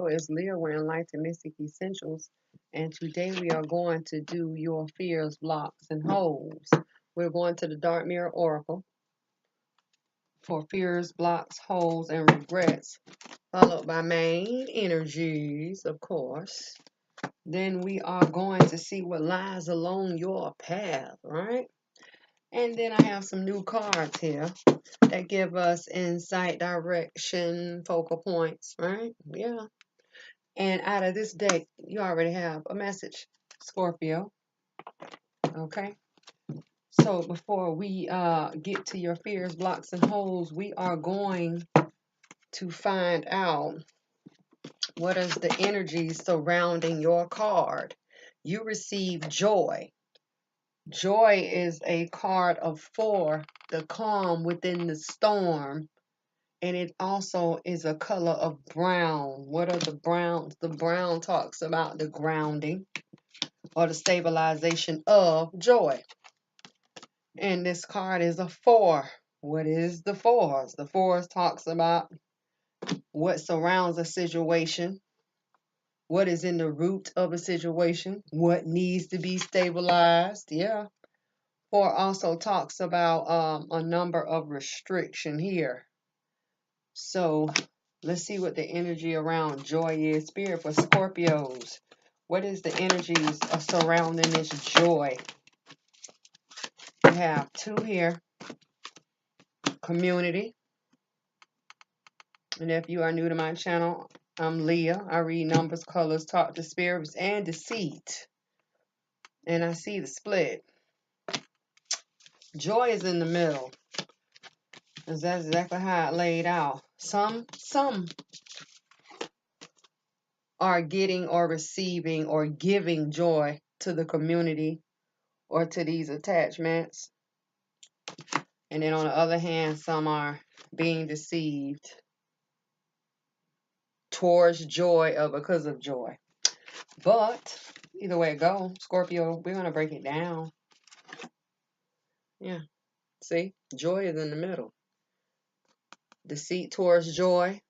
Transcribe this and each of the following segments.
It's Leah with Enlightened Mystic Essentials, and today we are going to do your fears, blocks, and holes. We're going to the Dark Mirror Oracle for fears, blocks, holes, and regrets, followed by main energies, of course. Then we are going to see what lies along your path, right? And then I have some new cards here that give us insight, direction, focal points, right? Yeah. And out of this deck, you already have a message, Scorpio. Okay. So before we get to your fears, blocks, and holes, we are going to find out what is the energy surrounding your card. You receive joy. Joy is a card of 4, the calm within the storm. And it also is a color of brown. What are the browns? The brown talks about the grounding or the stabilization of joy. And this card is a 4. What is the 4s? The 4s talks about what surrounds a situation, what is in the root of a situation, what needs to be stabilized. Yeah. 4 also talks about a number of restriction here. So let's see what the energy around joy is. Spirit for Scorpios. What is the energies surrounding this joy? We have 2 here. Community. And if you are new to my channel, I'm Leah. I read numbers, colors, talk to spirits, and deceit. And I see the split. Joy is in the middle. Because that's exactly how it laid out. Some are getting or receiving or giving joy to the community or to these attachments. And then on the other hand, some are being deceived towards joy or because of joy. But either way it goes, Scorpio, we're going to break it down. Yeah. See? Joy is in the middle. Deceit towards joy.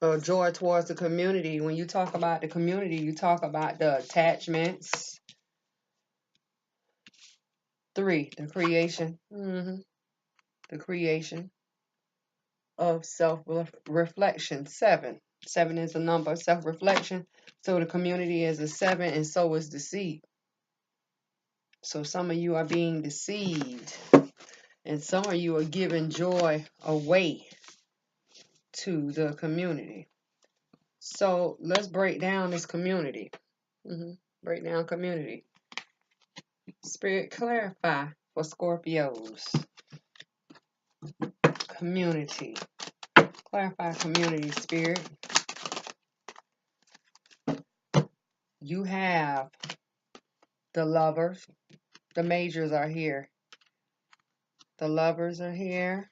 Or joy towards the community. When you talk about the community, you talk about the attachments. 3, the creation. The creation of self-reflection. 7. 7 is a number of self-reflection. So the community is a 7, and so is deceit. So some of you are being deceived. And some of you are giving joy away to the community. So let's break down this community. Break down community. Spirit, clarify for Scorpios. Community. Clarify community, Spirit. You have the lovers. The majors are here. The lovers are here.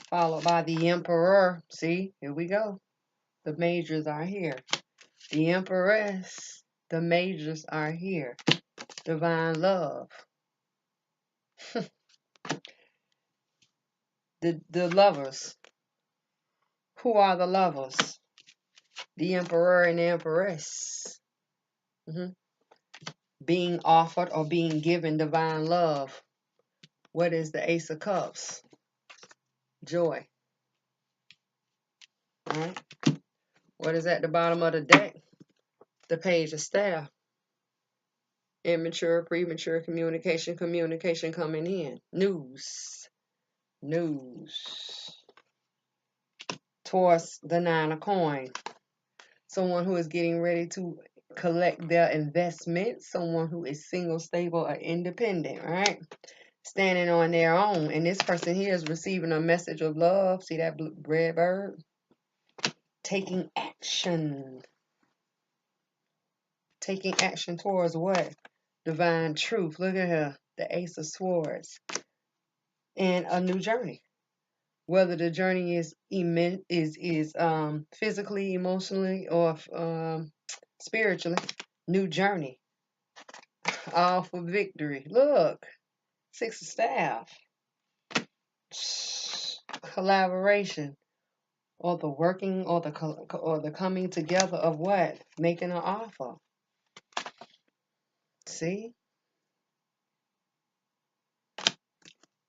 Followed by the emperor. See, here we go. The majors are here. The empress. The majors are here. Divine love. The lovers. Who are the lovers? The emperor and the empress. Being offered or being given divine love. What is the Ace of Cups? Joy. All right. What is at the bottom of the deck? The Page of Staff. Immature, premature communication, communication coming in. News. Towards the 9 of Coins. Someone who is getting ready to collect their investments. Someone who is single, stable, or independent, right? Standing on their own. And this person here is receiving a message of love. See that red bird? Taking action. Taking action towards what? Divine truth. Look at her. The Ace of Swords. And a new journey. Whether the journey is physically, emotionally, or spiritually. New journey. All for victory. Look. 6 of Staff. Collaboration. or the working, or the coming together of what? Making an offer. See?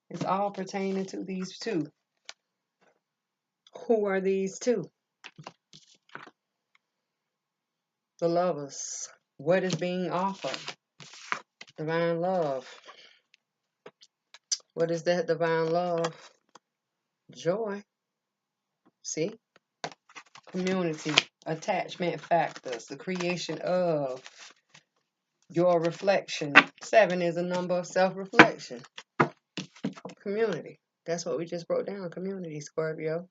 It's all pertaining to these two. Who are these two? The lovers. What is being offered? Divine love. What is that divine love? Joy. See? Community. Attachment factors. The creation of your reflection. 7 is a number of self-reflection. Community. That's what we just broke down. Community, Scorpio.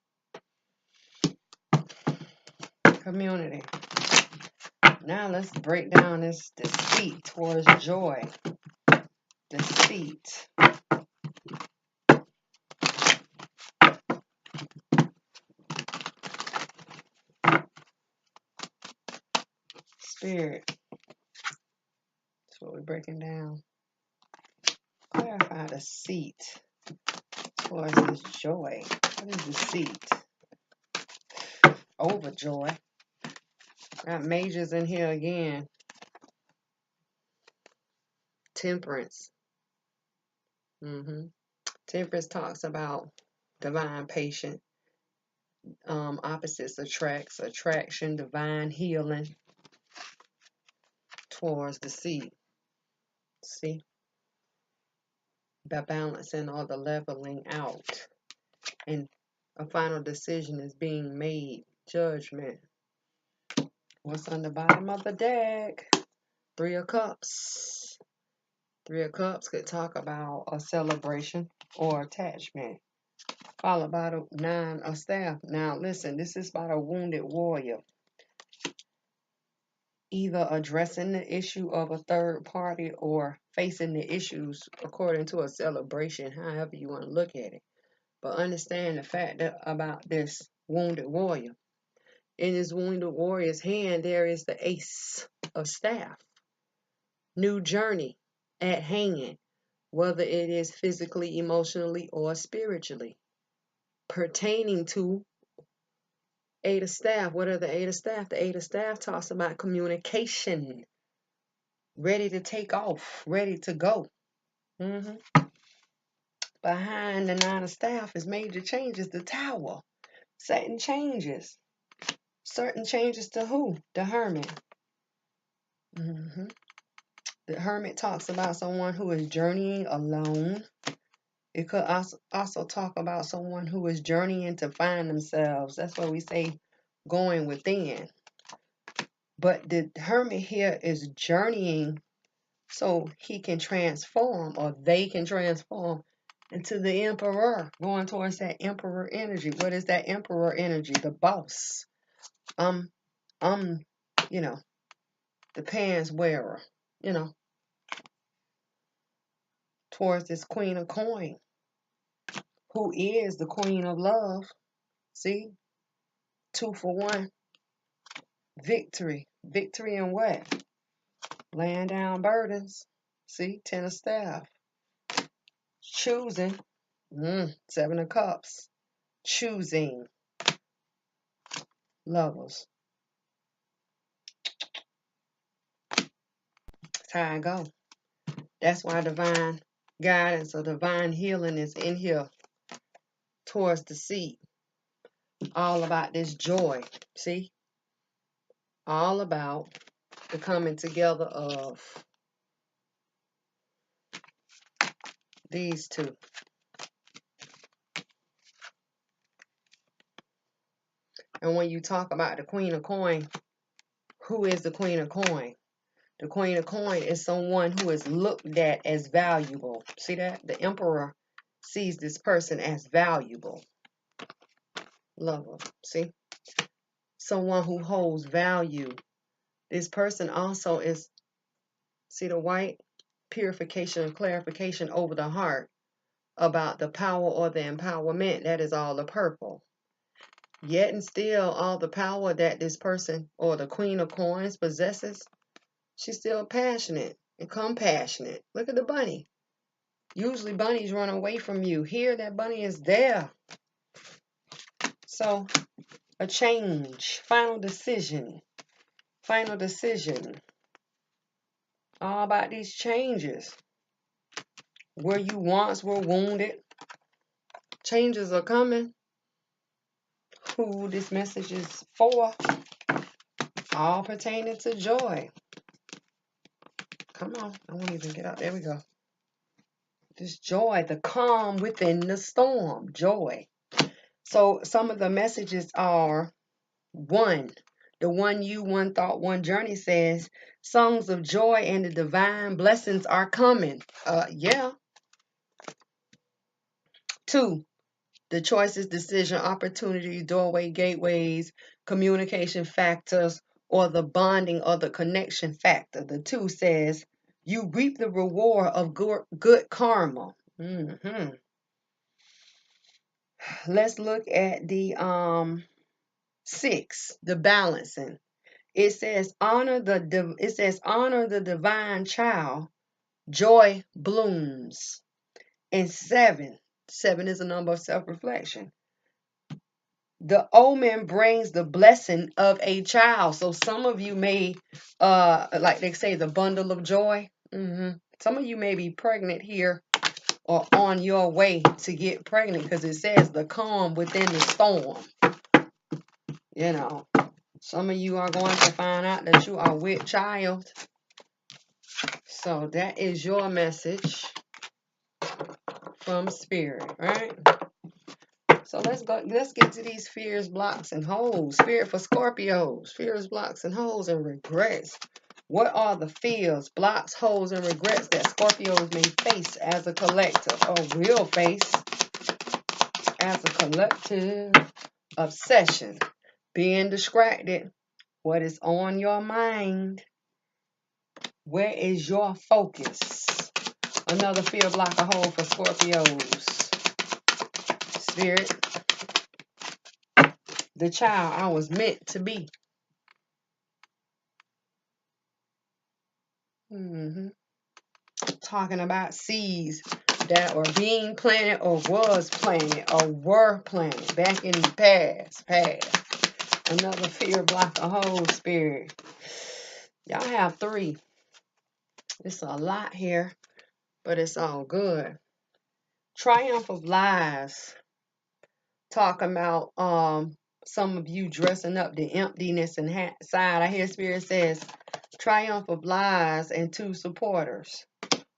Community. Now let's break down this deceit towards joy. Deceit. Spirit. That's what we're breaking down. Clarify deceit towards this joy. What is deceit? Overjoy. Got majors in here again. Temperance. Temperance talks about divine patience. Opposites attracts. Attraction, divine healing towards deceit. See? The balancing or the leveling out. And a final decision is being made. Judgment. What's on the bottom of the deck? 3 of Cups. 3 of Cups could talk about a celebration or attachment. Followed by the 9 of Staff. Now listen, this is about a wounded warrior. Either addressing the issue of a third party or facing the issues according to a celebration, however you want to look at it. But understand the fact that about this wounded warrior. In this wounded warrior's hand, there is the Ace of Staff. New journey at hand, whether it is physically, emotionally, or spiritually. Pertaining to 8 of Staff. What are the 8 of Staff? The 8 of Staff talks about communication. Ready to take off. Ready to go. Behind the 9 of Staff is major changes. The Tower. Certain changes. Certain changes to who? The Hermit. The Hermit talks about someone who is journeying alone. It could also talk about someone who is journeying to find themselves. That's why we say going within. But the Hermit here is journeying so he can transform, or they can transform into the Emperor, going towards that Emperor energy. What is that Emperor energy? The boss. The pants wearer, towards this Queen of Coin, who is the Queen of Love. See? 2 for 1. Victory. Victory in what? Laying down burdens. See? 10 of Staff. Choosing. 7 of Cups. Choosing. Lovers. That's how I go. That's why divine guidance or divine healing is in here towards deceit. All about this joy. See? All about the coming together of these two. And when you talk about the Queen of Coin, who is the Queen of Coin? The Queen of Coin is someone who is looked at as valuable. See that? The Emperor sees this person as valuable. Lover. See? Someone who holds value. This person also is, see the white? Purification and clarification over the heart about the power or the empowerment. That is all the purple. Yet and still, all the power that this person or the Queen of Coins possesses, she's still passionate and compassionate. Look at the bunny. Usually bunnies run away from you. Here, that bunny is there. So, a change, final decision. Final decision. All about these changes. Where you once were wounded, changes are coming. Who this message is for? All pertaining to joy. Come on, I won't even get out. There we go. This joy, the calm within the storm, joy. So some of the messages are, one, the one you, one thought, one journey says, songs of joy and the divine blessings are coming. Yeah. Two, the choices, decision, opportunities, doorway, gateways, communication factors, or the bonding or the connection factor. The two says, you reap the reward of good karma. Let's look at the 6, the balancing. It says honor the divine child, joy blooms. And 7 is a number of self-reflection. The omen brings the blessing of a child. So some of you may like they say, the bundle of joy. Some of you may be pregnant here or on your way to get pregnant, because it says the calm within the storm. You know, some of you are going to find out that you are with child. So that is your message from Spirit, right? So let's get to these fears, blocks, and holes. Spirit for Scorpios. Fears, blocks, and holes, and regrets. What are the fears, blocks, holes, and regrets that Scorpios may face as a collective, or will face as a collective? Obsession, being distracted. What is on your mind? Where is your focus? Another fear, block, or hole for Scorpios. Spirit, the child I was meant to be. Talking about seeds that are being planted or was planted or were planted back in the past. Another fear, block, or hole, Spirit. Y'all have 3. It's a lot here, but it's all good. Triumph of lies. Talking about some of you dressing up the emptiness inside. I hear Spirit says, triumph of lies and 2 supporters.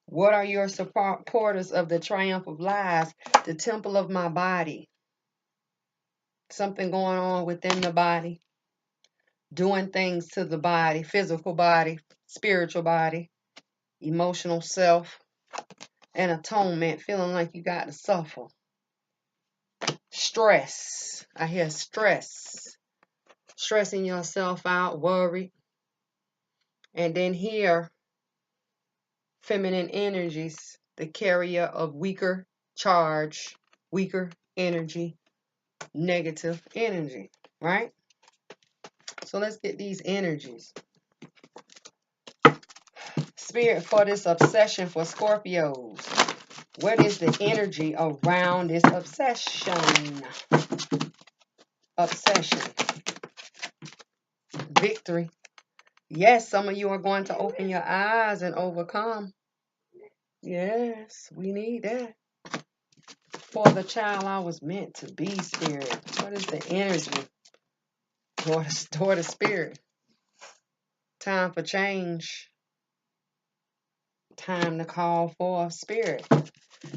What are your supporters of the triumph of lies? The temple of my body. Something going on within the body. Doing things to the body, physical body, spiritual body, emotional self, and atonement, feeling like you got to suffer. Stress. I hear stress. Stressing yourself out, worry. And then here, feminine energies, the carrier of weaker charge, weaker energy, negative energy, right? So let's get these energies. Spirit for this obsession for Scorpios. What is the energy around this obsession? Obsession. Victory. Yes, some of you are going to open your eyes and overcome. Yes, we need that. For the child I was meant to be, Spirit. What is the energy? Daughter Spirit. Time for change. Time to call for Spirit.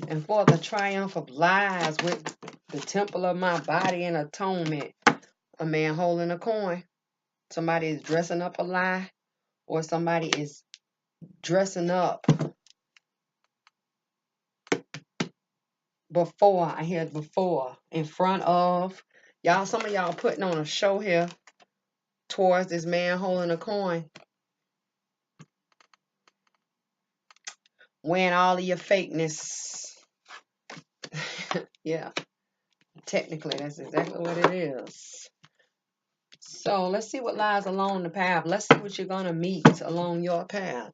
And for the triumph of lies with the temple of my body and atonement. A man holding a coin. Somebody is dressing up a lie. Or somebody is dressing up before. I hear before. In front of. Y'all, some of y'all putting on a show here towards this man holding a coin. Wearing all of your fakeness. Yeah. Technically, that's exactly what it is. So let's see what lies along the path. Let's see what you're going to meet along your path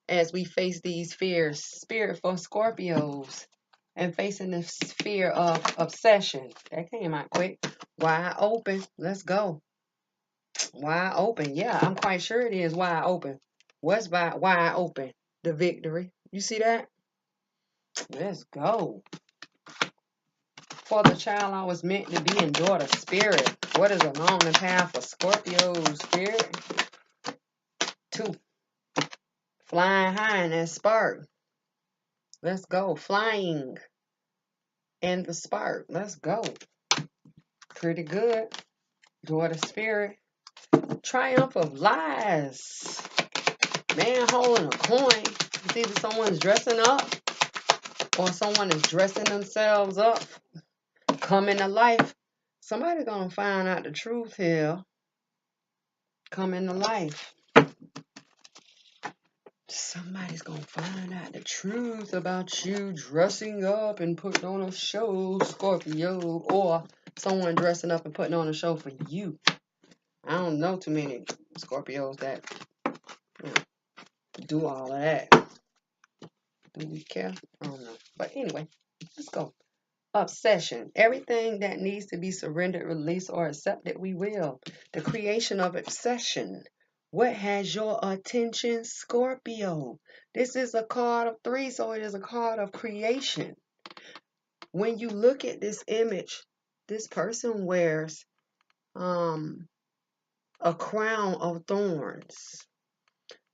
as we face these fears. Spirit for Scorpios and facing the fear of obsession. That came out quick. Wide open. Let's go. Wide open. Yeah, I'm quite sure it is wide open. What's wide open? The victory. You see that? Let's go. For the child I was meant to be in daughter spirit. What is along the path for Scorpio spirit? 2. Flying high in that spark. Let's go. Flying in the spark. Let's go. Pretty good. Daughter spirit. Triumph of lies. Man holding a coin. It's either someone's dressing up or someone is dressing themselves up. Coming to life. Somebody's going to find out the truth here. Coming to life. Somebody's going to find out the truth about you dressing up and putting on a show, Scorpio. Or someone dressing up and putting on a show for you. I don't know too many Scorpios that do all of that. Do we care? I don't know. But anyway, let's go. Obsession. Everything that needs to be surrendered, released, or accepted, we will. The creation of obsession. What has your attention, Scorpio? This is a card of 3, so it is a card of creation. When you look at this image, this person wears a crown of thorns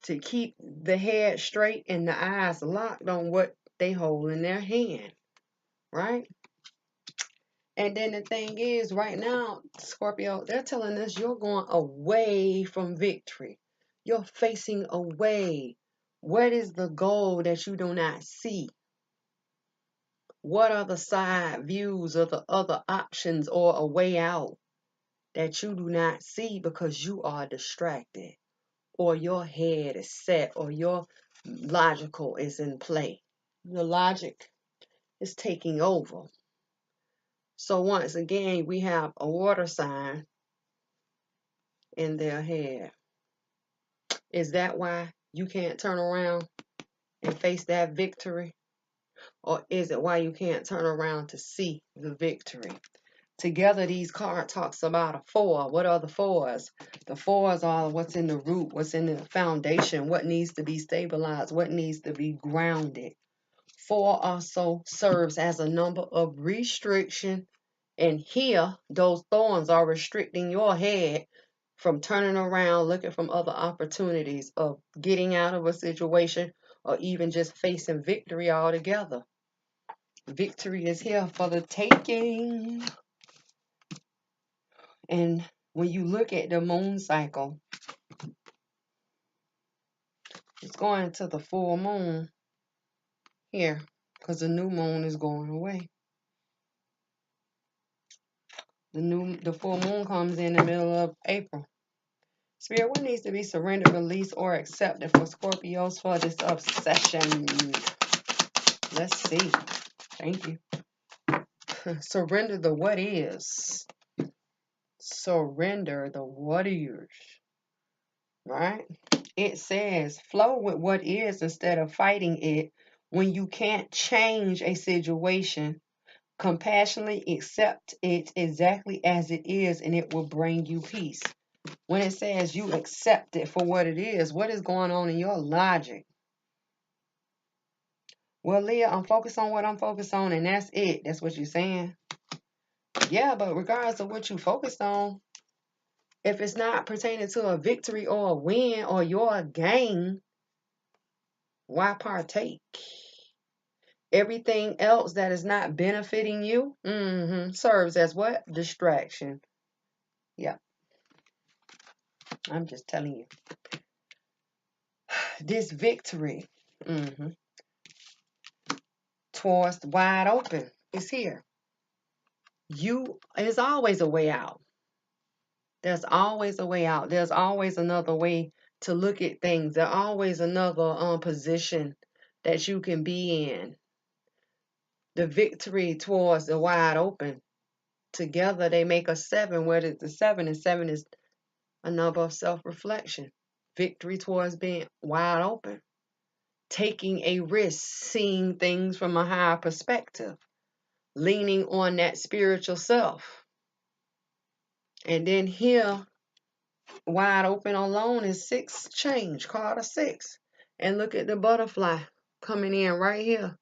to keep the head straight and the eyes locked on what they hold in their hand, right? And then the thing is, right now, Scorpio, they're telling us you're going away from victory. You're facing away. What is the goal that you do not see? What are the side views or the other options or a way out that you do not see because you are distracted or your head is set or your logical is in play? Your logic is taking over. So once again, we have a water sign in their head. Is that why you can't turn around and face that victory? Or is it why you can't turn around to see the victory? Together, these cards talks about a 4. What are the 4s? The 4s are what's in the root, what's in the foundation, what needs to be stabilized, what needs to be grounded. 4 also serves as a number of restriction. And here, those thorns are restricting your head from turning around, looking from other opportunities of getting out of a situation or even just facing victory altogether. Victory is here for the taking. And when you look at the moon cycle, it's going to the full moon here because the new moon is going away. The full moon comes in the middle of April. Spirit, what needs to be surrendered, released, or accepted for Scorpios for this obsession? Let's see. Thank you. Surrender the what is. Surrender the what is. Right? It says flow with what is instead of fighting it. When you can't change a situation, compassionately accept it exactly as it is and it will bring you peace. When it says you accept it for what it is, what is going on in your logic? Well, Leah, I'm focused on what I'm focused on, and that's it. That's what you're saying. Yeah, but regardless of what you focused on, if it's not pertaining to a victory or a win or your gain, why partake? Everything else that is not benefiting you serves as what? Distraction. Yeah, I'm just telling you. This victory towards the wide open is here. There's always a way out. There's always a way out. There's always another way to look at things. There's always another position that you can be in. The victory towards the wide open. Together they make a 7, where the 7 and 7 is a number of self-reflection. Victory towards being wide open. Taking a risk, seeing things from a higher perspective. Leaning on that spiritual self. And then here, wide open alone is 6 change, card of 6. And look at the butterfly coming in right here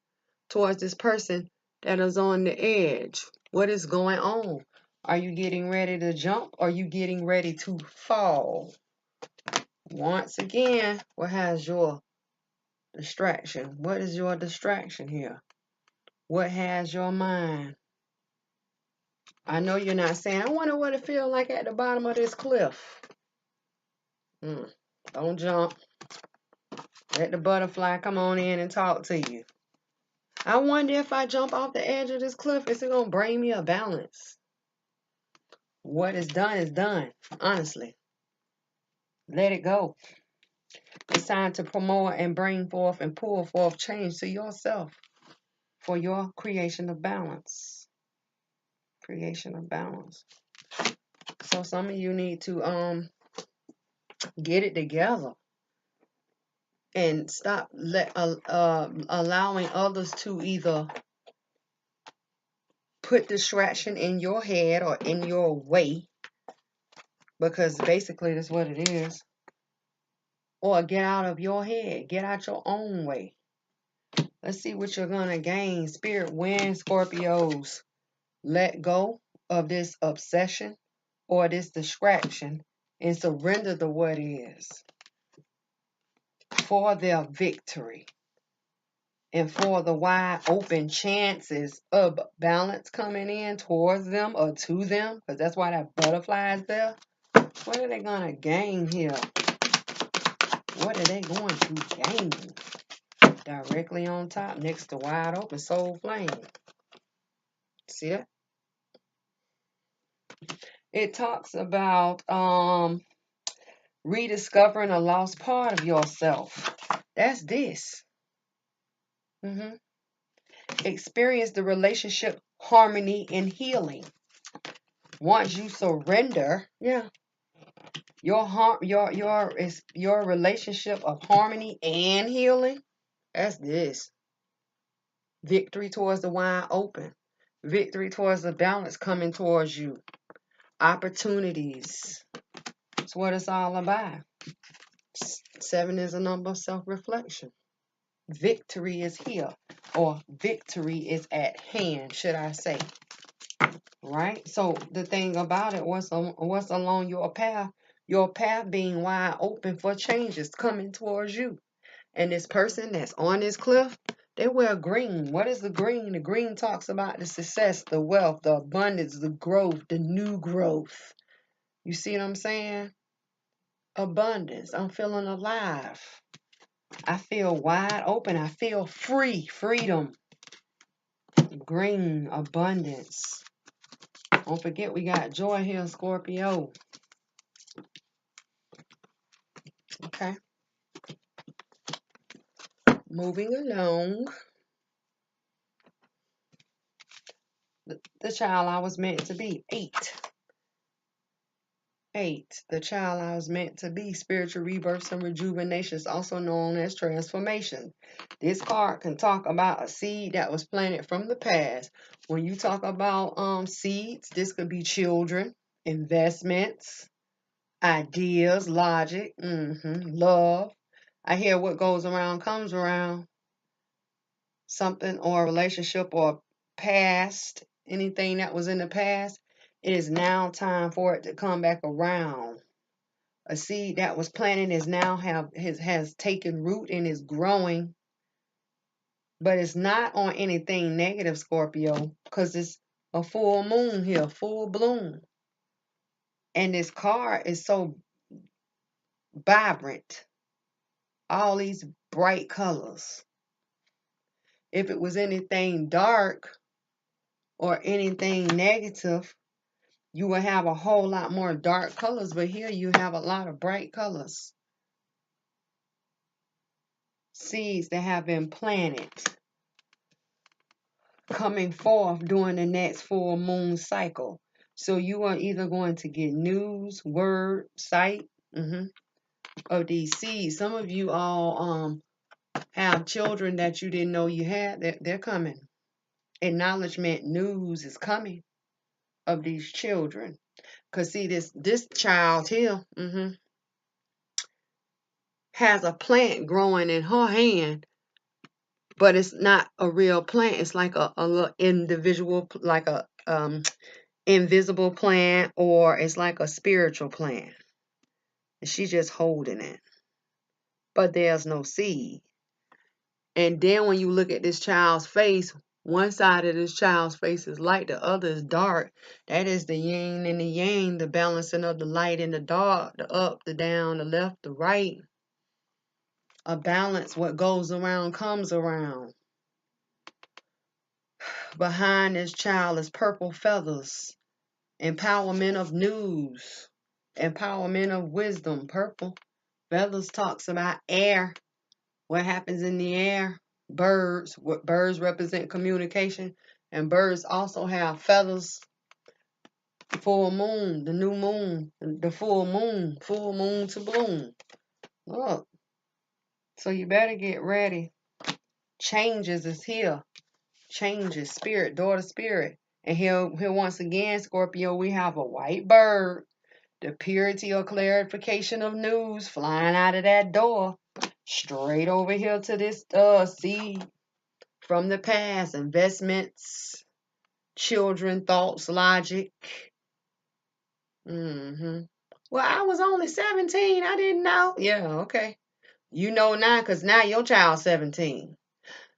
towards this person that is on the edge. What is going on? Are you getting ready to jump? Or are you getting ready to fall? Once again, what has your distraction? What is your distraction here? What has your mind? I know you're not saying, I wonder what it feels like at the bottom of this cliff. Don't jump. Let the butterfly come on in and talk to you. I wonder if I jump off the edge of this cliff, is it going to bring me a balance? What is done, honestly. Let it go. It's time to promote and bring forth and pull forth change to yourself for your creation of balance. Creation of balance. So some of you need to get it together and stop allowing others to either put distraction in your head or in your way, because basically that's what it is. Or get out of your head. Get out your own way. Let's see what you're going to gain. Spirit, wind, Scorpios. Let go of this obsession or this distraction and surrender to what is for their victory and for the wide open chances of balance coming in towards them or to them, because that's why that butterfly is there. What are they going to gain here? What are they going to gain? Directly on top, next to wide open soul flame. See it? It talks about rediscovering a lost part of yourself. That's this. Experience the relationship harmony and healing. Once you surrender, your relationship of harmony and healing. That's this. Victory towards the wide open. Victory towards the balance coming towards you. Opportunities. That's what it's all about. 7 is a number of self-reflection. Victory is here, or victory is at hand, should I say. Right? So the thing about it, what's along your path being wide open for changes coming towards you. And this person that's on this cliff, they wear green. What is the green? The green talks about the success, the wealth, the abundance, the growth, the new growth. You see what I'm saying? Abundance. I'm feeling alive. I feel wide open. I feel free. Freedom. Green. Abundance. Don't forget we got joy here, Scorpio. Okay. Moving along. The child I was meant to be. 8. 8. The child I was meant to be. Spiritual rebirths and rejuvenations, also known as transformation. This card can talk about a seed that was planted from the past. When you talk about seeds, this could be children, investments, ideas, logic, love. I hear what goes around comes around. Something or a relationship or past, anything that was in the past, it is now time for it to come back around. A seed that was planted is now has taken root and is growing, but it's not on anything negative, Scorpio, because it's a full moon here, full bloom. And this card is so vibrant, all these bright colors. If it was anything dark or anything negative, you will have a whole lot more dark colors, but here you have a lot of bright colors. Seeds that have been planted, coming forth during the next full moon cycle. So you are either going to get news, word, sight of these seeds. Some of you all have children that you didn't know you had. They're coming. Acknowledgement news is coming of these children. Cause see, this child here has a plant growing in her hand, but it's not a real plant. It's like a little individual, like a invisible plant, or it's like a spiritual plant. And she's just holding it, but there's no seed. And then when you look at this child's face, one side of this child's face is light, the other is dark. That is the yin and the yang, the balancing of the light and the dark, the up, the down, the left, the right. A balance, what goes around comes around. Behind this child is purple feathers, empowerment of news, empowerment of wisdom. Purple feathers talks about air, what happens in the air. Birds, what birds represent communication, and birds also have feathers. Full moon, the new moon, the full moon to bloom. Look, so you better get ready. Changes is here. Changes, spirit, daughter spirit. And here once again, Scorpio, we have a white bird. The purity or clarification of news flying out of that door. Straight over here to this seed from the past. Investments, children, thoughts, logic. Well, I was only 17. I didn't know. Yeah, okay. You know now, because now your child's 17.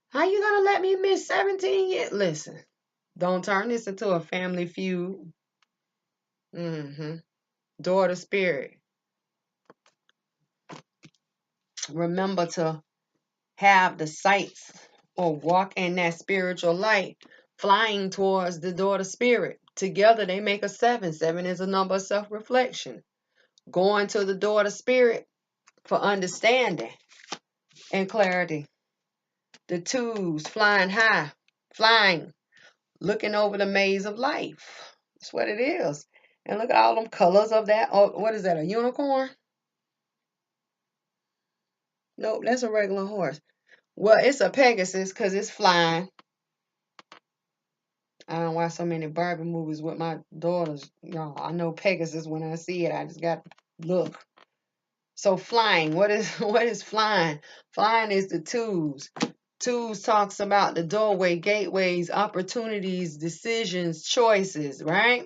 How you going to let me miss 17 years? Listen, don't turn this into a family feud. Daughter spirit. Remember to have the sights or walk in that spiritual light, flying towards the daughter spirit. Together they make a 7. 7 is a number of self-reflection. Going to the daughter spirit for understanding and clarity. The 2s flying high, flying, looking over the maze of life. That's what it is. And look at all them colors of that. Oh, what is that, a unicorn? Nope, that's a regular horse. Well, it's a Pegasus because it's flying. I don't watch so many Barbie movies with my daughters. Y'all, I know Pegasus when I see it. I just got to look. So flying, what is flying? Flying is the 2s. 2s talks about the doorway, gateways, opportunities, decisions, choices, right?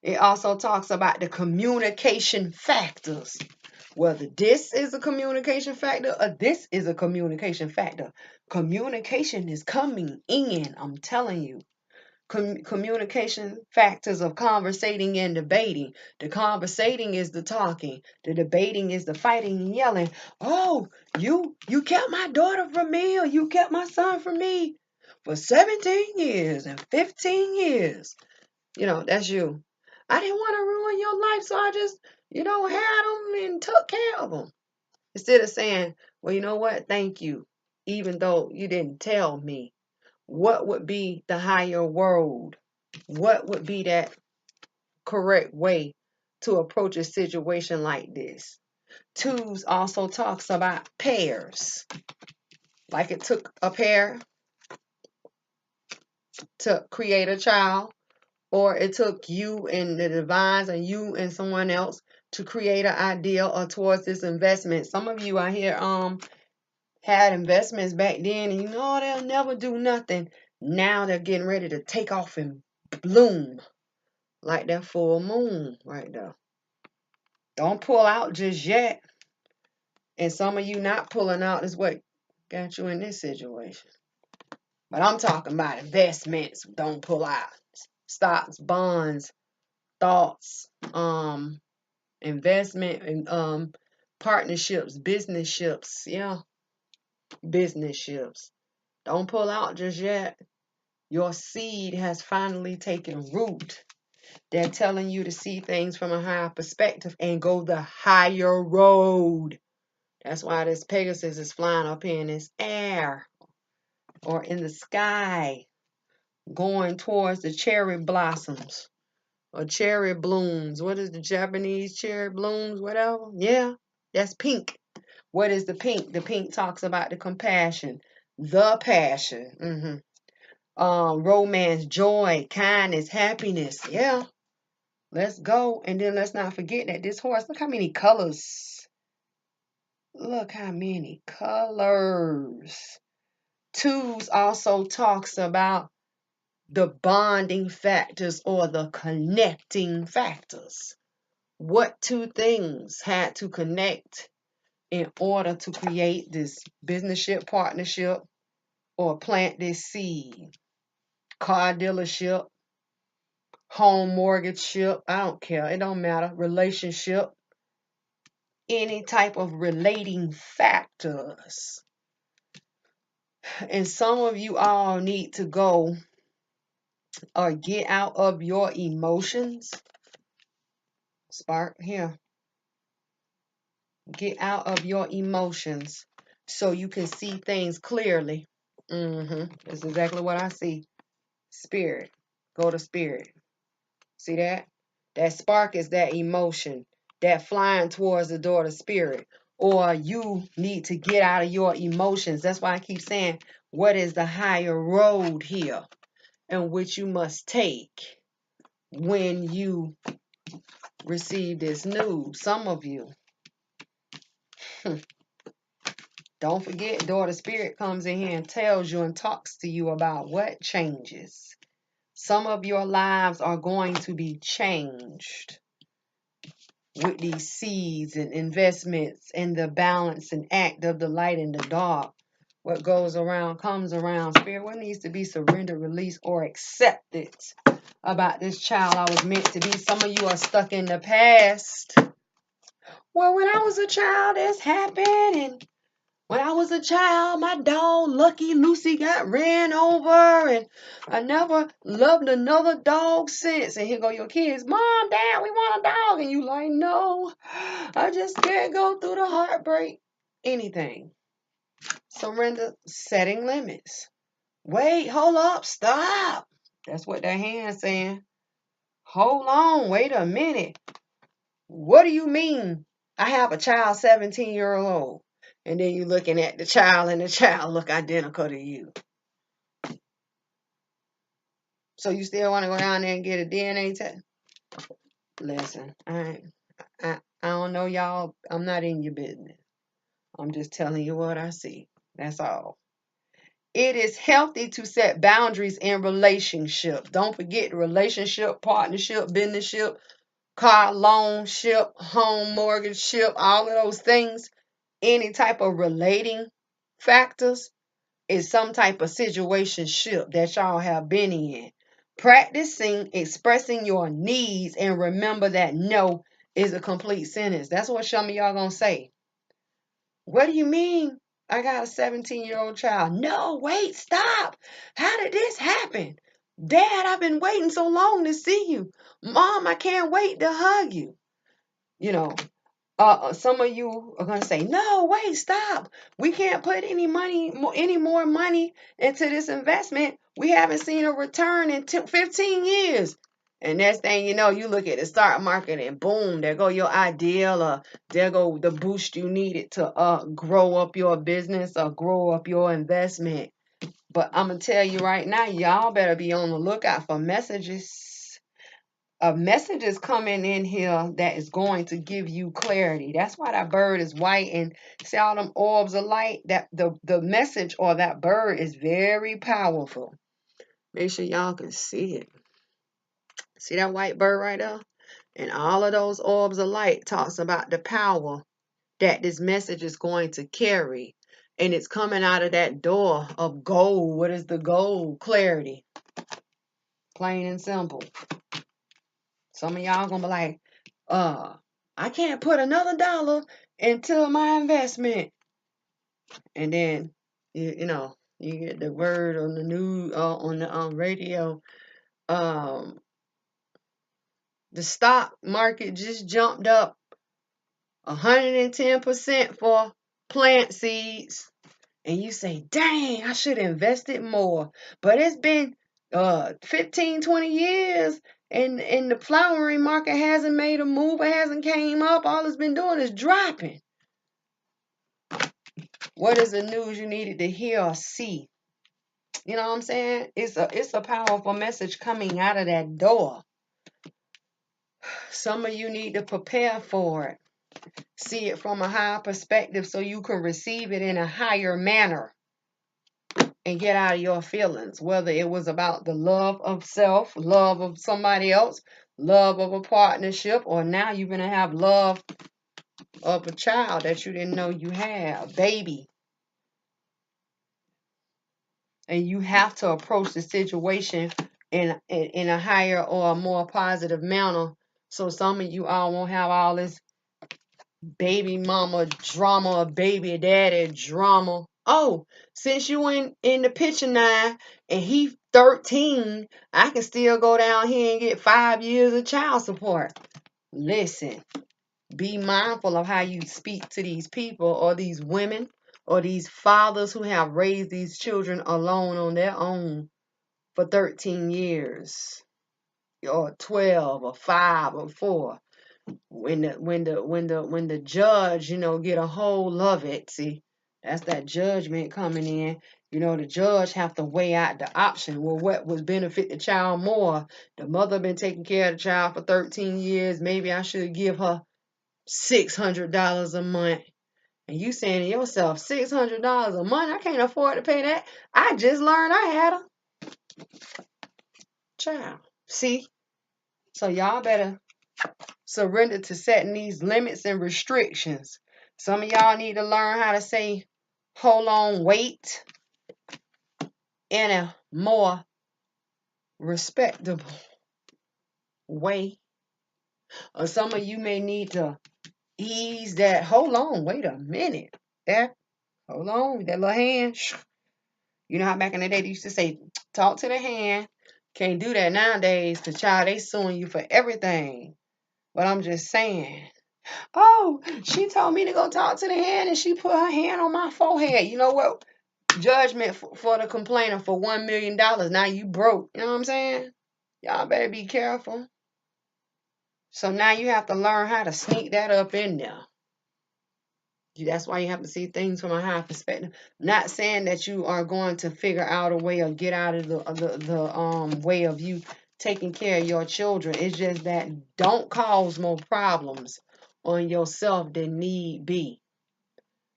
It also talks about the communication factors. Whether this is a communication factor or this is a communication factor. Communication is coming in, I'm telling you. Communication factors of conversating and debating. The conversating is the talking. The debating is the fighting and yelling. Oh, you kept my daughter from me, or you kept my son from me for 17 years and 15 years. That's you. I didn't want to ruin your life, so I just, had them and took care of them. Instead of saying, well, you know what? Thank you. Even though you didn't tell me. What would be the higher road? What would be that correct way to approach a situation like this? 2s also talks about pairs. Like it took a pair to create a child, or it took you and the divines and you and someone else to create an idea or towards this investment. Some of you out here had investments back then and they'll never do nothing. Now they're getting ready to take off and bloom like that full moon right there. Don't pull out just yet. And some of you not pulling out is what got you in this situation. But I'm talking about investments. Don't pull out. Stocks, bonds, thoughts, investment and partnerships, business ships. Yeah. Business ships. Don't pull out just yet. Your seed has finally taken root. They're telling you to see things from a higher perspective and go the higher road. That's why this Pegasus is flying up here in this air or in the sky, going towards the cherry blossoms or cherry blooms. What is the Japanese cherry blooms? Whatever. Yeah, that's pink. What is the pink? The pink talks about the compassion, the passion. Romance, joy, kindness, happiness. Yeah. Let's go. And then let's not forget that this horse, look how many colors. Look how many colors. Twos also talks about the bonding factors or the connecting factors. What two things had to connect in order to create this businessship, partnership, or plant this seed? Car dealership, home mortgageship, I don't care, it don't matter. Relationship, any type of relating factors. And some of you all need to go or get out of your emotions. Spark here. Get out of your emotions so you can see things clearly. That's exactly what I see. Spirit. Go to spirit. See that? That spark is that emotion, that flying towards the door to spirit. Or you need to get out of your emotions. That's why I keep saying, what is the higher road here in which you must take when you receive this news? Some of you, don't forget, daughter spirit comes in here and tells you and talks to you about what changes. Some of your lives are going to be changed with these seeds and investments and the balance and act of the light and the dark. What goes around comes around. Spirit, what needs to be surrendered, released, or accepted about this child I was meant to be? Some of you are stuck in the past. Well, when I was a child, this happened, and when I was a child, my dog, Lucky Lucy, got ran over, and I never loved another dog since. And here go your kids, Mom, Dad, we want a dog. And you like, no, I just can't go through the heartbreak. Anything. Surrender, setting limits. Wait, hold up, stop. That's what that hand's saying. Hold on, wait a minute. What do you mean I have a child 17-year-old? And then you're looking at the child and the child look identical to you. So you still want to go down there and get a DNA test? Listen, I don't know y'all. I'm not in your business. I'm just telling you what I see. That's all. It is healthy to set boundaries in relationship. Don't forget relationship, partnership, businessship, car loan ship, home mortgage ship, all of those things. Any type of relating factors is some type of situationship that y'all have been in. Practicing expressing your needs, and remember that no is a complete sentence. That's what some of y'all gonna say. What do you mean? I got a 17-year-old child. No, wait, stop. How did this happen? Dad, I've been waiting so long to see you. Mom, I can't wait to hug you. You know, some of you are going to say, no, wait, stop. We can't put any more money into this investment. We haven't seen a return in 15 years. And next thing you know, you look at the stock market and boom, there go your ideal, or there go the boost you needed to grow up your business or grow up your investment. But I'm going to tell you right now, y'all better be on the lookout for messages. A message is coming in here that is going to give you clarity. That's why that bird is white, and see all them orbs of light. That the message or that bird is very powerful. Make sure y'all can see it. See that white bird right there? And all of those orbs of light talks about the power that this message is going to carry. And it's coming out of that door of gold. What is the gold? Clarity. Plain and simple. Some of y'all gonna be like, I can't put another dollar into my investment. And then, you get the word on the news, on the radio. The stock market just jumped up 110% for plant seeds. And you say, dang, I should have invested more. But it's been 15, 20 years and the flowering market hasn't made a move. It hasn't came up. All it's been doing is dropping. What is the news you needed to hear or see? You know what I'm saying? It's a powerful message coming out of that door. Some of you need to prepare for it. See it from a higher perspective so you can receive it in a higher manner and get out of your feelings, whether it was about the love of self, love of somebody else, love of a partnership, or now you're going to have love of a child that you didn't know you had, baby. And you have to approach the situation in a higher or a more positive manner. So some of you all won't have all this baby mama drama or baby daddy drama. Oh, since you in the picture now and he 13, I can still go down here and get 5 years of child support. Listen, be mindful of how you speak to these people or these women or these fathers who have raised these children alone on their own for 13 years or 12 or 5 or 4. When the judge, get a hold of it, see, that's that judgment coming in. The judge have to weigh out the option. Well, what would benefit the child more? The mother been taking care of the child for 13 years. Maybe I should give her $600 a month. And you saying to yourself, $600 a month? I can't afford to pay that. I just learned I had a child. See? So y'all better surrender to setting these limits and restrictions. Some of y'all need to learn how to say, hold on, wait, in a more respectable way. Or some of you may need to ease that, hold on, wait a minute. Hold on, with that little hand. You know how back in the day they used to say, talk to the hand. Can't do that nowadays because, child, they suing you for everything. But I'm just saying. Oh, she told me to go talk to the hand and she put her hand on my forehead. You know what? Judgment for the complainer for $1 million. Now you broke. You know what I'm saying? Y'all better be careful. So now you have to learn how to sneak that up in there. That's why you have to see things from a high perspective. Not saying that you are going to figure out a way or get out of the way of you taking care of your children. It's just that don't cause more problems on yourself than need be.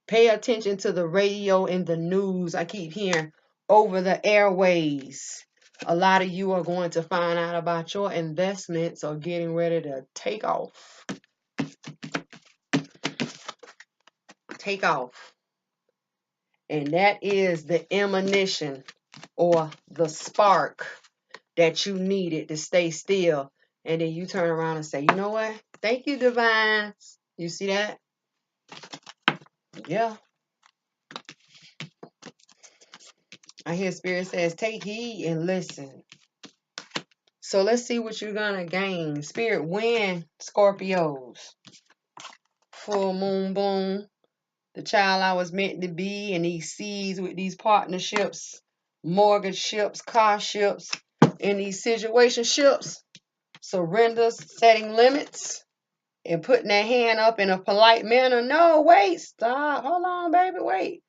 Pay attention to the radio and the news. I keep hearing over the airways. A lot of you are going to find out about your investments or getting ready to take off. Take off. And that is the ammunition or the spark that you needed to stay still. And then you turn around and say, you know what? Thank you, divine. You see that? Yeah. I hear Spirit says, take heed and listen. So let's see what you're going to gain. Spirit, when Scorpios, full moon, boom, the child I was meant to be, and these seeds with these partnerships, mortgage ships, car ships, and these situationships, surrenders, setting limits, and putting that hand up in a polite manner. No, wait, stop. Hold on, baby, wait.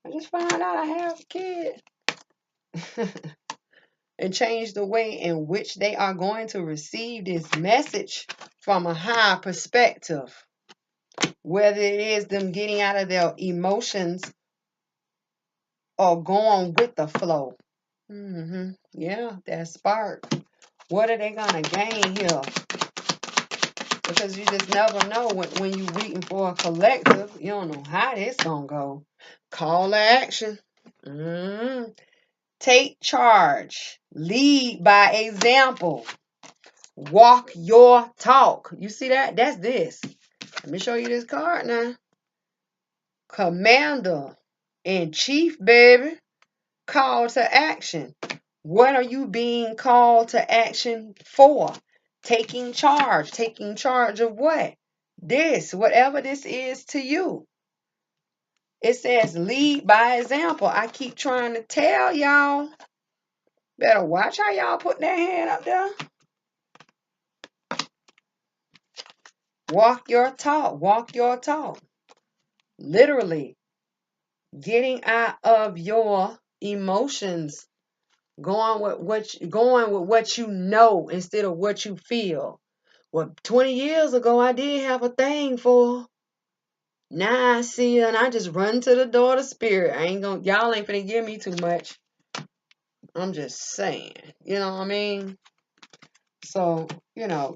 I just found out I have a kid. And change the way in which they are going to receive this message from a higher perspective. Whether it is them getting out of their emotions or going with the flow. Yeah, that spark. What are they going to gain here? Because you just never know when you're waiting for a collective. You don't know how this going to go. Call to action. Take charge. Lead by example. Walk your talk. You see that? That's this. Let me show you this card now. Commander in chief, baby. Call to action. What are you being called to action for? Taking charge. Taking charge of what? This, whatever this is to you. It says lead by example. I keep trying to tell y'all. Better watch how y'all put that hand up there. Walk your talk. Walk your talk. Literally. Getting out of your emotions. Going with what you know instead of what you feel. Well, 20 years ago, I did have a thing for her. Now I see her and I just run to the door of spirit. Y'all ain't finna give me too much. I'm just saying, you know what I mean? So,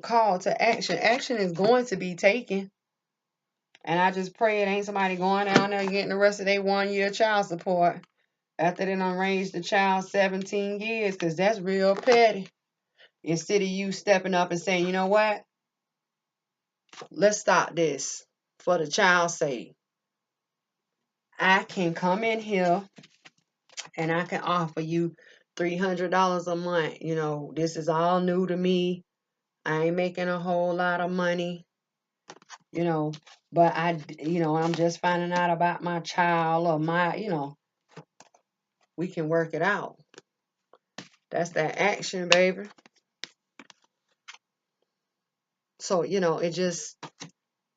call to action. Action is going to be taken. And I just pray it ain't somebody going down there getting the rest of their 1 year child support after they done raised the child 17 years, because that's real petty. Instead of you stepping up and saying, you know what? Let's stop this for the child's sake. I can come in here and I can offer you $300 a month. This is all new to me. I ain't making a whole lot of money, but I'm just finding out about my child or we can work it out. That's that action, baby. So, it just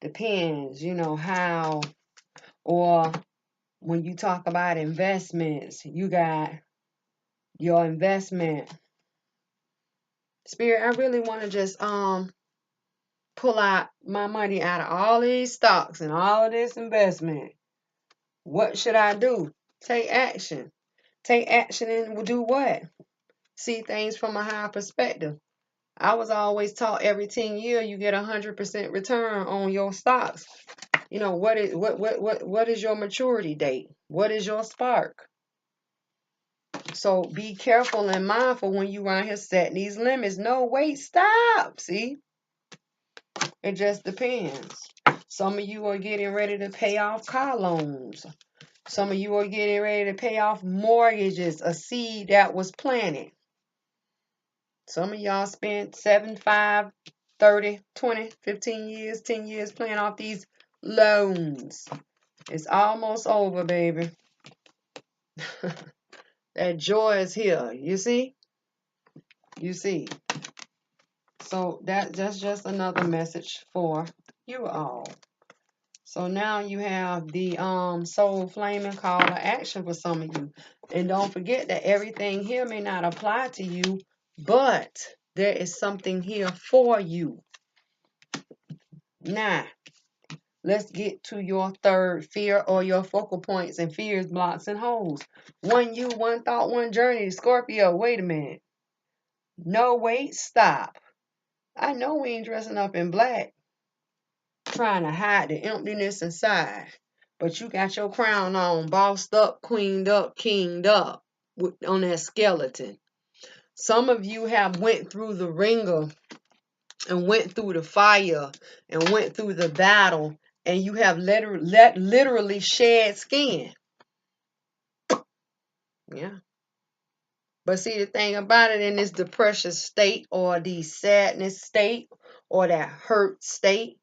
depends, how, or when you talk about investments, you got your investment. Spirit, I really want to just pull out my money out of all these stocks and all of this investment. What should I do? Take action. Take action and do what? See things from a higher perspective. I was always taught every 10 years you get 100% return on your stocks. What is your maturity date? What is your spark? So be careful and mindful when you around here setting these limits. No, wait, stop. See? It just depends. Some of you are getting ready to pay off car loans. Some of you are getting ready to pay off mortgages, a seed that was planted. Some of y'all spent 7, 5, 30, 20, 15 years, 10 years paying off these loans. It's almost over, baby. That joy is here. You see? You see. So that's just another message for you all. So now you have the soul flaming call to action for some of you. And don't forget that everything here may not apply to you, but there is something here for you. Now, let's get to your third fear or your focal points and fears, blocks, and holes. One you, one thought, one journey. Scorpio, wait a minute. No, wait, stop. I know we ain't dressing up in black, trying to hide the emptiness inside. But you got your crown on, bossed up, queened up, kinged up on that skeleton. Some of you have went through the ringer and went through the fire and went through the battle, and you have literally shed skin. Yeah. But see, the thing about it, in this depression state or the sadness state or that hurt state,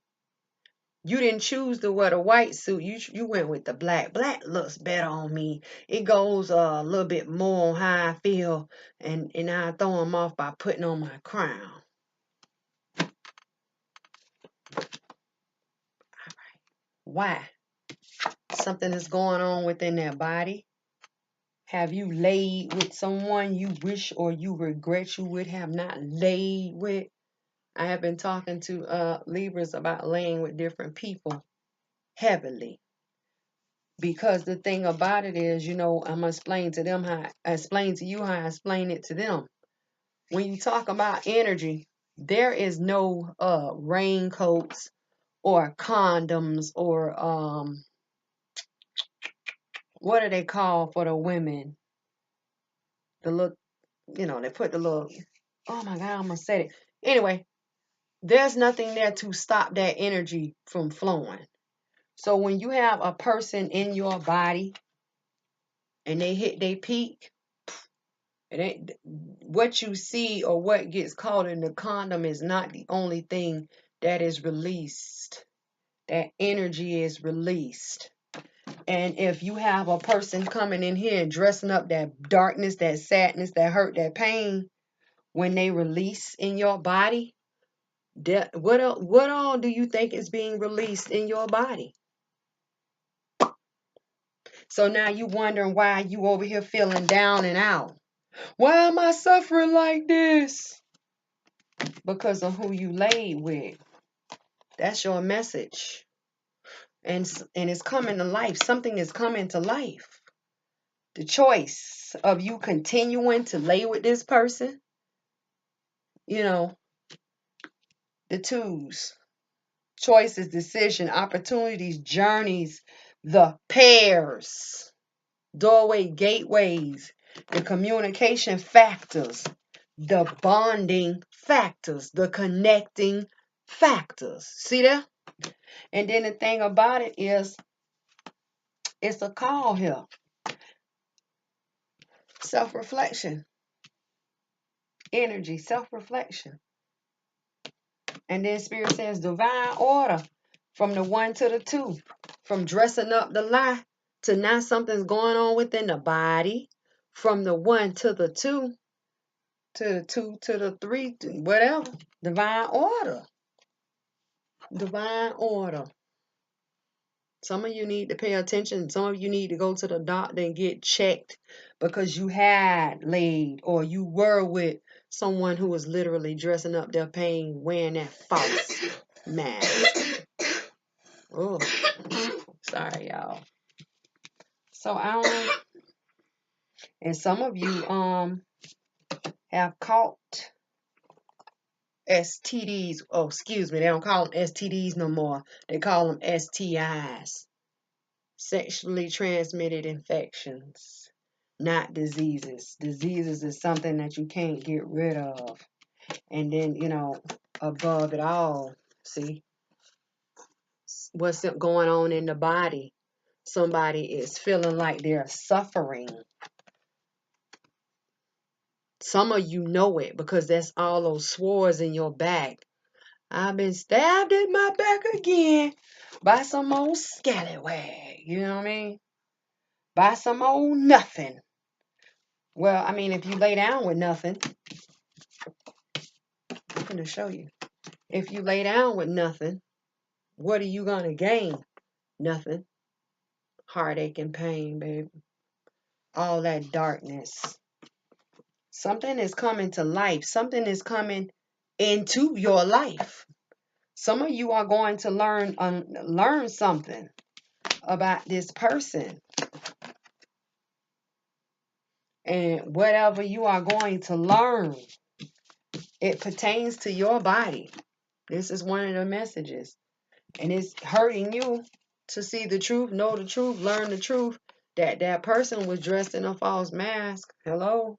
you didn't choose to wear the white suit. You went with the black. Black looks better on me. It goes a little bit more on how I feel, and I throw them off by putting on my crown. Why? Something is going on within their body. Have you laid with someone you wish or you regret you would have not laid with? I have been talking to Libras about laying with different people heavily. Because the thing about it is, I'm going to explain to them how I explain to you how I explain it to them. When you talk about energy, there is no raincoats or condoms or what do they call for the women? The little, they put the little, oh my God, I'm going to say it. Anyway, there's nothing there to stop that energy from flowing. So when you have a person in your body and they hit their peak, it ain't what you see or what gets caught in the condom is not the only thing that is released. That energy is released. And if you have a person coming in here and dressing up that darkness, that sadness, that hurt, that pain, when they release in your body, what all do you think is being released in your body? So now you wondering why you over here feeling down and out. Why am I suffering like this? because of who you laid with. That's your message. And it's coming to life. Something is coming to life. The choice of you continuing to lay with this person, you know, the twos. Choices, decision, opportunities, journeys, the pairs, doorway, gateways, the communication factors, the bonding factors, the connecting factors. See that? And then the thing about it is, it's a call here. Self-reflection. Energy, self-reflection. And then Spirit says divine order from the 1 to the 2. From dressing up the lie to now something's going on within the body. From the 1 to the 2 to the 2 to the 3, to whatever. Divine order. Divine order. Some of you need to pay attention. Some of you need to go to the doctor and get checked because you had laid or you were with someone who was literally dressing up their pain, wearing that false mask. Oh, sorry, y'all. So and some of you have caught STDs. Oh, excuse me, they don't call them STDs no more. They call them STIs. Sexually transmitted infections, not diseases. Diseases is something that you can't get rid of. And then, above it all, see what's going on in the body. Somebody is feeling like they're suffering. Some of you know it because that's all those sores in your back. I've been stabbed in my back again by some old scallywag. You know what I mean? By some old nothing. Well, I mean, if you lay down with nothing, I'm going to show you. If you lay down with nothing, what are you going to gain? Nothing. Heartache and pain, baby. All that darkness. Something is coming to life. Something is coming into your life. Some of you are going to learn something about this person. And whatever you are going to learn, it pertains to your body. This is one of the messages. And it's hurting you to see the truth, know the truth, learn the truth. That person was dressed in a false mask. Hello?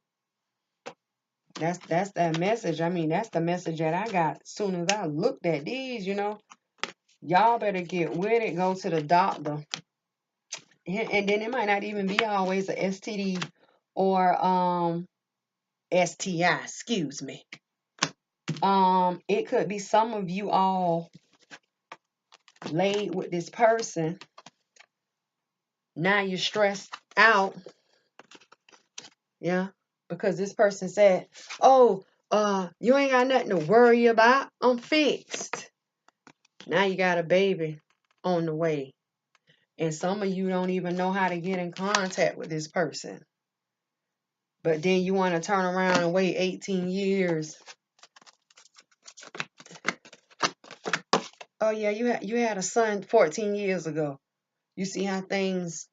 That's that message. I mean, that's the message that I got as soon as I looked at these, Y'all better get with it. Go to the doctor. And then it might not even be always a STD or STI, excuse me. It could be some of you all laid with this person. Now you're stressed out. Yeah. Because this person said, oh, you ain't got nothing to worry about. I'm fixed. Now you got a baby on the way. And some of you don't even know how to get in contact with this person. But then you want to turn around and wait 18 years. Oh, yeah, you had a son 14 years ago. You see how things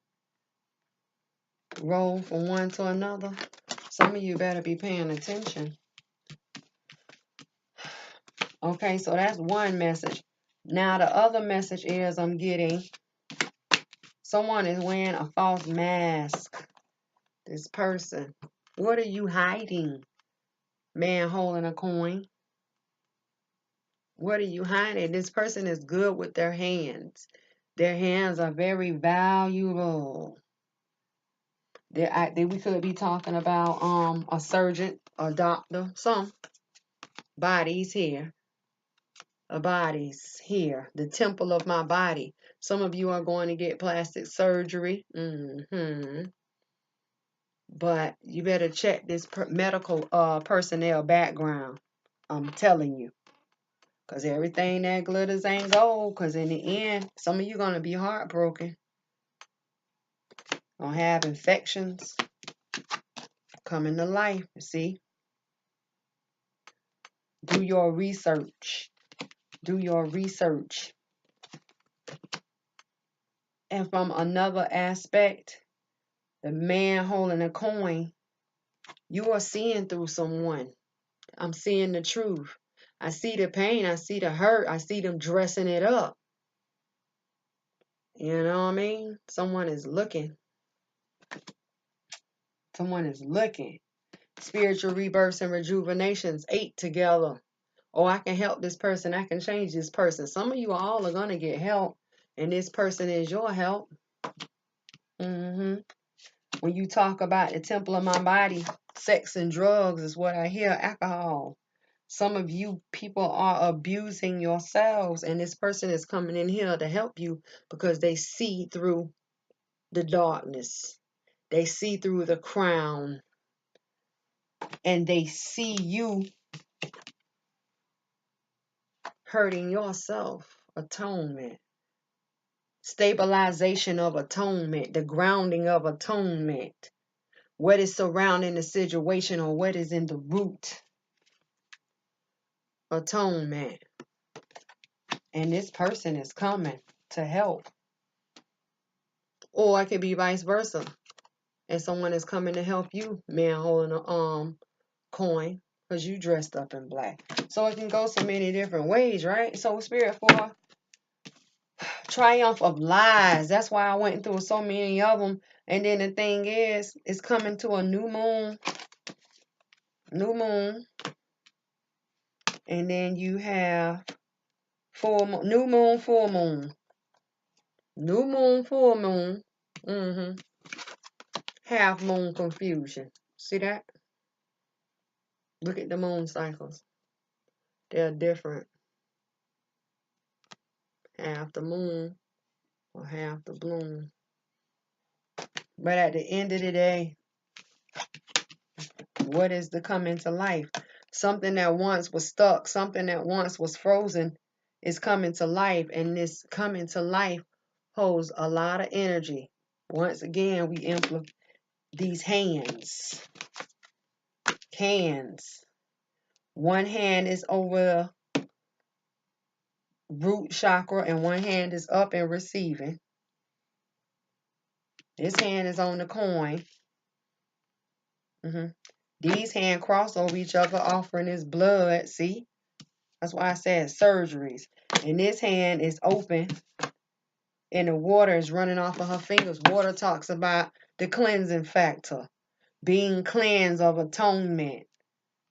roll from one to another? Some of you better be paying attention. Okay, so that's one message. Now the other message is I'm getting someone is wearing a false mask. This person. What are you hiding? Man holding a coin. What are you hiding? This person is good with their hands. Their hands are very valuable. We could be talking about a surgeon, a doctor, some bodies here. A body's here, the temple of my body. Some of you are going to get plastic surgery. But you better check this medical personnel background. I'm telling you. Because everything that glitters ain't gold. Because in the end, some of you going to be heartbroken. Gonna have infections coming to life. See? Do your research. Do your research. And from another aspect, the man holding a coin, you are seeing through someone. I'm seeing the truth. I see the pain. I see the hurt. I see them dressing it up. You know what I mean? Someone is looking. Someone is looking. Spiritual rebirths and rejuvenations, 8 together. Oh, I can help this person. I can change this person. Some of you all are going to get help, and this person is your help. When you talk about the temple of my body, sex and drugs is what I hear, alcohol. Some of you people are abusing yourselves, and this person is coming in here to help you because they see through the darkness. They see through the crown, and they see you hurting yourself. Atonement. Stabilization of atonement. The grounding of atonement. What is surrounding the situation, or what is in the root. Atonement. And this person is coming to help. Or it could be vice versa. And someone is coming to help you, man holding a coin, because you dressed up in black. So it can go so many different ways, right? So Spirit for triumph of lies. That's why I went through so many of them. And then the thing is, it's coming to a new moon. New moon. And then you have full moon, new moon, full moon. New moon, full moon. Half moon confusion. See that? Look at the moon cycles. They're different. Half the moon or half the bloom. But at the end of the day, what is the coming to life? Something that once was stuck, something that once was frozen is coming to life. And this coming to life holds a lot of energy. Once again, we implement these hands. Hands. One hand is over the root chakra and one hand is up and receiving. This hand is on the coin. These hands cross over each other, offering this blood. See? That's why I said surgeries. And this hand is open and the water is running off of her fingers. Water talks about the cleansing factor. Being cleansed of atonement.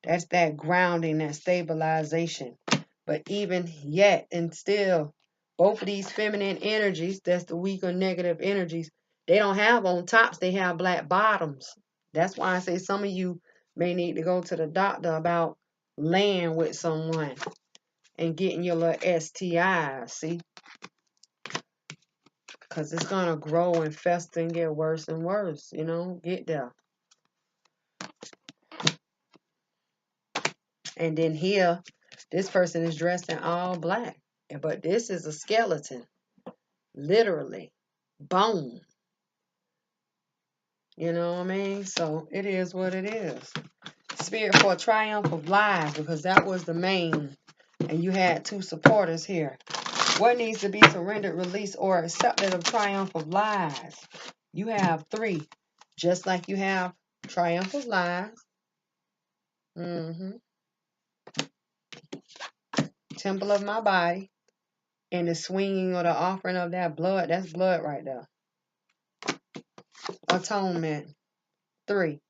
That's that grounding, that stabilization. But even yet and still, both of these feminine energies, that's the weaker negative energies, they don't have on tops, they have black bottoms. That's why I say some of you may need to go to the doctor about laying with someone and getting your little STI, see? Because it's going to grow and fester and get worse and worse, you know? Get there. And then here, this person is dressed in all black. But this is a skeleton. Literally. Bone. You know what I mean? So it is what it is. Spirit for a triumph of lies, because that was the main. And you had 2 supporters here. What needs to be surrendered, released, or accepted of triumph of lies? You have 3. Just like you have triumph of lies. Temple of my body. And the swinging or the offering of that blood. That's blood right there. Atonement. 3.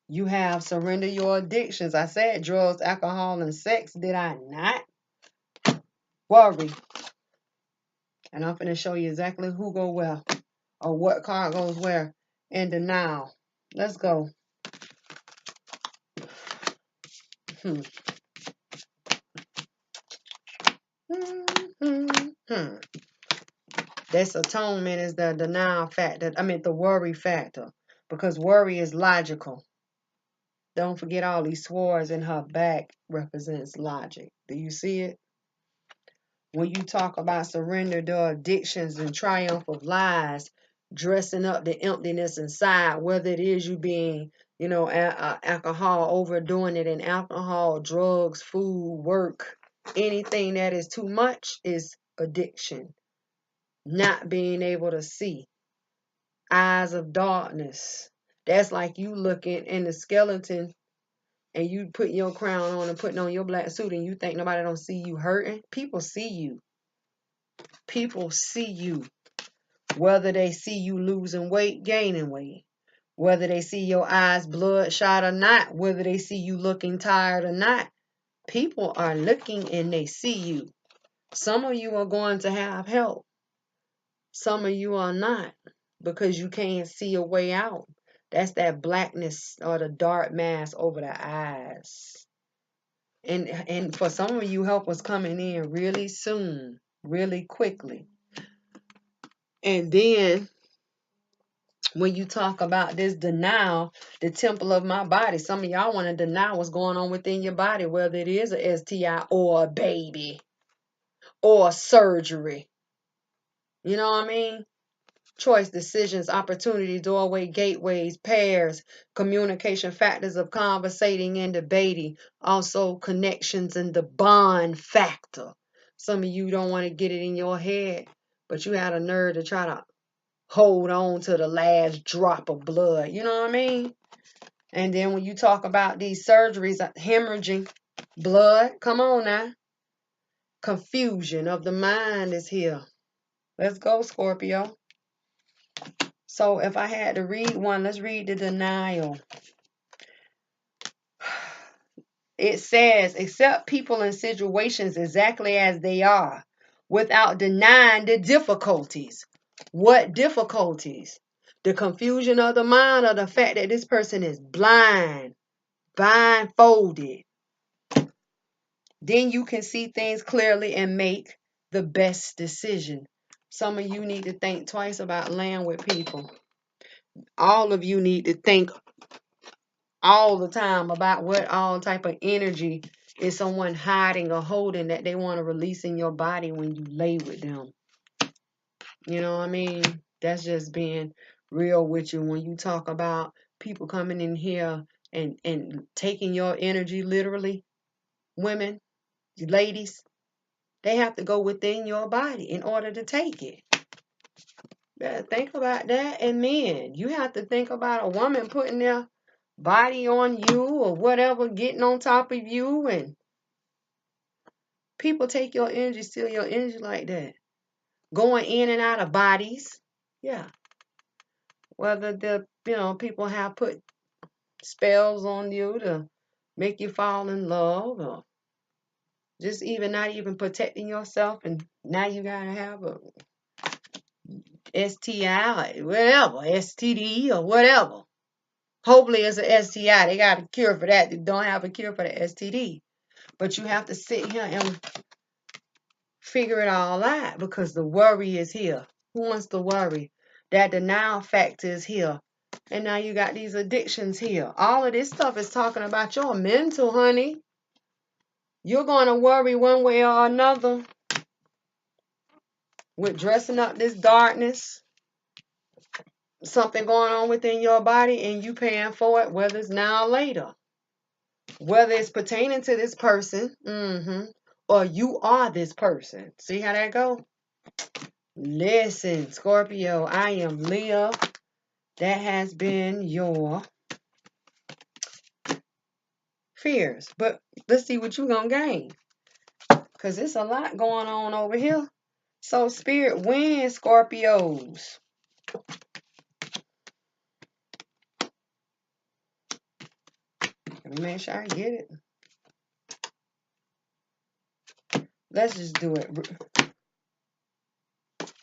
You have surrender your addictions. I said drugs, alcohol, and sex. Did I not? Worry. And I'm going to show you exactly who go where. Or what card goes where. And denial. Let's go. This atonement is the denial factor. The worry factor. Because worry is logical. Don't forget all these swords in her back represents logic. Do you see it? When you talk about surrender to addictions and triumph of lies, dressing up the emptiness inside, whether it is you being You know, alcohol, overdoing it in alcohol, drugs, food, work, anything that is too much is addiction. Not being able to see, eyes of darkness. That's like you looking in the skeleton and you putting your crown on and putting on your black suit and you think nobody don't see you hurting. People see you. People see you. Whether they see you losing weight, gaining weight. Whether they see your eyes bloodshot or not. Whether they see you looking tired or not. People are looking and they see you. Some of you are going to have help. Some of you are not, because you can't see a way out. That's that blackness or the dark mass over the eyes. And for some of you, help was coming in really soon, really quickly. And then when you talk about this denial, the temple of my body, some of y'all want to deny what's going on within your body, whether it is a STI or a baby or surgery. You know what I mean? Choice, decisions, opportunity, doorway, gateways, pairs, communication, factors of conversating and debating, also connections and the bond factor. Some of you don't want to get it in your head, but you had a nerve to try to hold on to the last drop of blood. You know what I mean? And then when you talk about these surgeries, hemorrhaging blood, come on now. Confusion of the mind is here. Let's go, Scorpio. So if I had to read one, let's read the denial. It says, accept people and situations exactly as they are, without denying the difficulties. What difficulties? The confusion of the mind, or the fact that this person is blind, blindfolded. Then you can see things clearly and make the best decision. Some of you need to think twice about laying with people. All of you need to think all the time about what all type of energy is someone hiding or holding that they want to release in your body when you lay with them. You know what I mean? That's just being real with you. When you talk about people coming in here and taking your energy literally, women, ladies, they have to go within your body in order to take it. Yeah, think about that. And men, you have to think about a woman putting their body on you or whatever, getting on top of you, and people take your energy, steal your energy like that. Going in and out of bodies. Yeah. Whether people have put spells on you to make you fall in love, or just even not even protecting yourself, and now you gotta have a STI, whatever, STD or whatever. Hopefully it's an STI. They got a cure for that. They don't have a cure for the STD. But you have to sit here and figure it all out, because the worry is here. Who wants to worry? That denial factor is here. And now you got these addictions here. All of this stuff is talking about your mental, honey. You're going to worry one way or another with dressing up this darkness. Something going on within your body and you paying for it, whether it's now or later. Whether it's pertaining to this person, or you are this person. See how that go? Listen, Scorpio, I am Leah. That has been your fears. But let's see what you're going to gain, because there's a lot going on over here. So Spirit wins, Scorpios. Let me make sure I get it. Let's just do it.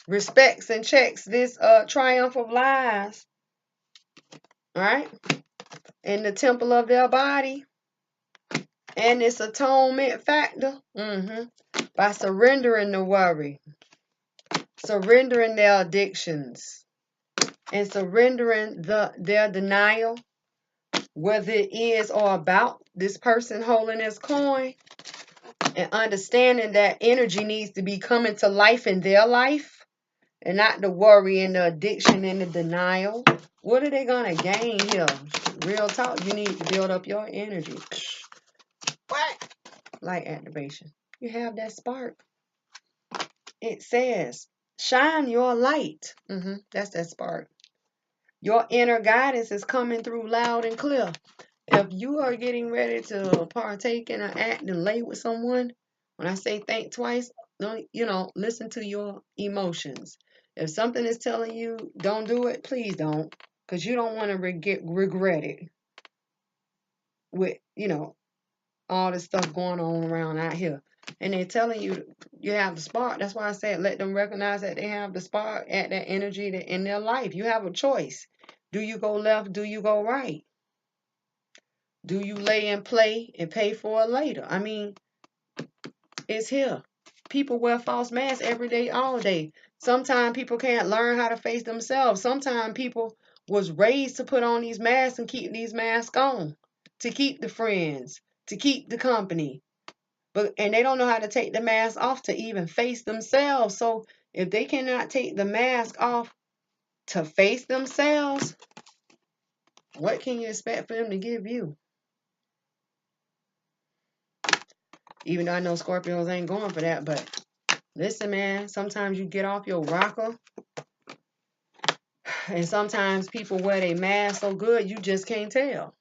Respects and checks this triumph of lies. All right? In the temple of their body. And this atonement factor. By surrendering the worry. Surrendering their addictions. And surrendering their denial. Whether it is or about this person holding this coin. And understanding that energy needs to be coming to life in their life. and not the worry and the addiction and the denial. What are they going to gain here? Real talk, you need to build up your energy. What? Light activation. You have that spark. It says, shine your light. That's that spark. Your inner guidance is coming through loud and clear. If you are getting ready to partake in an act and lay with someone, when I say think twice, don't, listen to your emotions. If something is telling you don't do it, please don't, because you don't want to regret it with, all this stuff going on around out here. And they're telling you you have the spark. That's why I said let them recognize that they have the spark at that energy in their life. You have a choice. Do you go left? Do you go right? Do you lay and play and pay for it later? I mean, it's here. People wear false masks every day, all day. Sometimes people can't learn how to face themselves. Sometimes people was raised to put on these masks and keep these masks on, to keep the friends, to keep the company. And they don't know how to take the mask off to even face themselves. So if they cannot take the mask off to face themselves, what can you expect for them to give you? Even though I know Scorpios ain't going for that, but listen, man, sometimes you get off your rocker, and sometimes people wear their mask so good you just can't tell.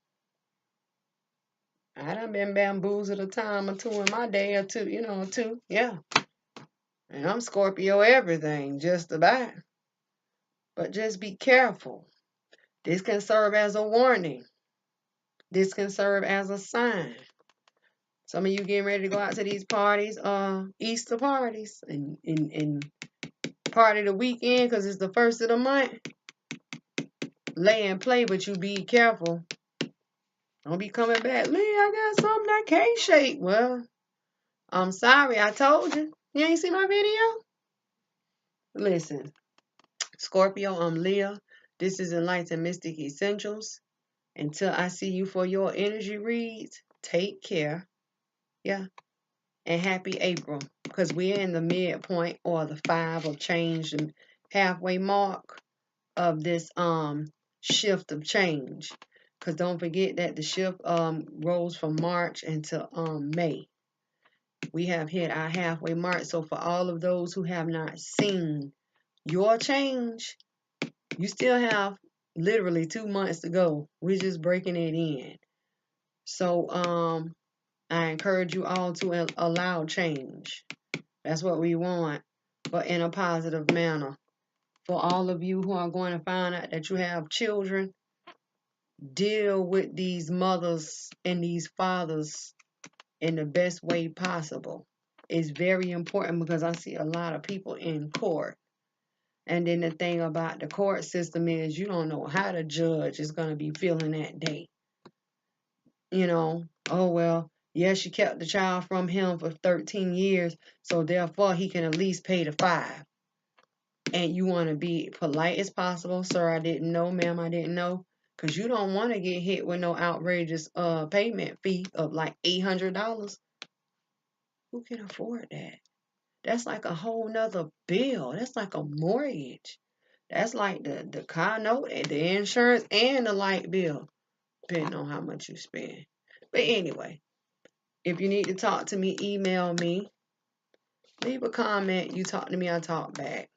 I done been bamboozled a time or two in my day, or two, yeah. And I'm Scorpio everything, just about. But just be careful. This can serve as a warning. This can serve as a sign. Some of you getting ready to go out to these parties, Easter parties, and party the weekend because it's the first of the month. Lay and play, but you be careful. Don't be coming back. Lee, I got something I can't shake. Well, I'm sorry, I told you. You ain't see my video? Listen, Scorpio, I'm Leah. This is Enlightened Mystic Essentials. Until I see you for your energy reads, take care. Yeah. And happy April. Because we're in the midpoint or the 5 of change and halfway mark of this shift of change. Because don't forget that the shift rolls from March until May. We have hit our halfway mark. So for all of those who have not seen your change, you still have literally 2 months to go. We're just breaking it in. So I encourage you all to allow change. That's what we want, but in a positive manner. For all of you who are going to find out that you have children, deal with these mothers and these fathers in the best way possible. It's very important because I see a lot of people in court. And then the thing about the court system is you don't know how the judge is going to be feeling that day. Oh, well, yes, she kept the child from him for 13 years, so therefore he can at least pay the 5. And you want to be polite as possible. Sir, I didn't know. Ma'am, I didn't know. Because you don't want to get hit with no outrageous payment fee of like $800. Who can afford that? That's like a whole nother bill. That's like a mortgage. That's like the car note, the insurance, and the light bill, depending on how much you spend. But anyway, if you need to talk to me, email me. Leave a comment. You talk to me, I talk back.